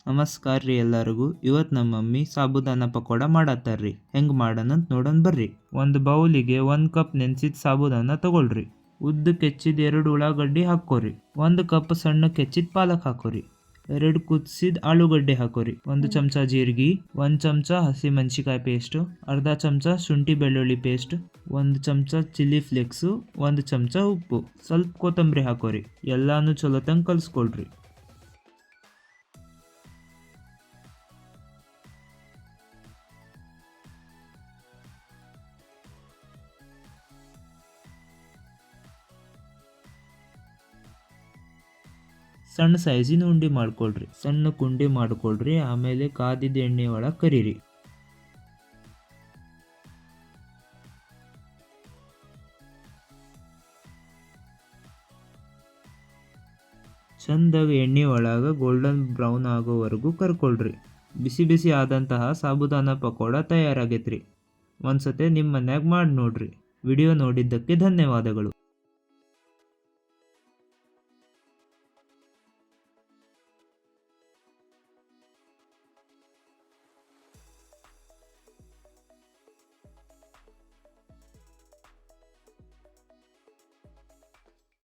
ನಮಸ್ಕಾರ ರೀ ಎಲ್ಲರಿಗೂ. ಇವತ್ತು ನಮ್ಮ ಮಮ್ಮಿ ಸಾಬುದಾನ ಪಕೋಡ ಮಾಡತ್ತಾರ್ರಿ. ಹೆಂಗೆ ಮಾಡೋಣಂತ ನೋಡೋಣ ಬರ್ರಿ. ಒಂದು ಬೌಲಿಗೆ 1 ಕಪ್ ನೆನೆಸಿದ ಸಾಬುದಾನ ತಗೊಳ್ರಿ. ಉದ್ದಕ್ಕೆ ಹೆಚ್ಚಿದ 2 ಉಳ್ಳಾಗಡ್ಡಿ ಹಾಕೋರಿ. 1 ಕಪ್ ಸಣ್ಣಕ್ಕೆ ಹೆಚ್ಚಿದ ಪಾಲಕ್ ಹಾಕೋರಿ. 2 ಕುದಿಸಿದ ಆಲೂಗಡ್ಡೆ ಹಾಕೋರಿ. 1 ಚಮಚ ಜೀರಿಗೆ, 1 ಚಮಚ ಹಸಿ ಮೆಣಸಿಕಾಯಿ ಪೇಸ್ಟು, ಅರ್ಧ ಚಮಚ ಶುಂಠಿ ಬೆಳ್ಳುಳ್ಳಿ ಪೇಸ್ಟ್, 1 ಚಮಚ ಚಿಲ್ಲಿ ಫ್ಲೇಕ್ಸು, 1 ಚಮಚ ಉಪ್ಪು, ಸ್ವಲ್ಪ ಕೊತ್ತಂಬರಿ ಹಾಕೋರಿ. ಎಲ್ಲಾನು ಚಲೋ ತಂಗ ಕಲಿಸ್ಕೊಳ್ರಿ. ಸಣ್ಣ ಸೈಜಿನ ಉಂಡೆ ಮಾಡ್ಕೊಳ್ರಿ. ಸಣ್ಣ ಕುಂಡೆ ಮಾಡ್ಕೊಳ್ರಿ. ಆಮೇಲೆ ಕಾದಿದ ಎಣ್ಣೆ ಒಳಗೆ ಕರೀರಿ. ಚಂದಾಗಿ ಎಣ್ಣೆ ಒಳಗೆ ಗೋಲ್ಡನ್ ಬ್ರೌನ್ ಆಗೋವರೆಗೂ ಕರ್ಕೊಳ್ರಿ. ಬಿಸಿ ಬಿಸಿ ಆದಂತಹ ಸಾಬುದಾನ ಪಕೋಡ ತಯಾರಾಗೈತ್ರಿ. ಒಂದ್ಸತಿ ನಿಮ್ಮ ಮನ್ಯಾಗ ಮಾಡಿ ನೋಡ್ರಿ. ವಿಡಿಯೋ ನೋಡಿದ್ದಕ್ಕೆ ಧನ್ಯವಾದಗಳು.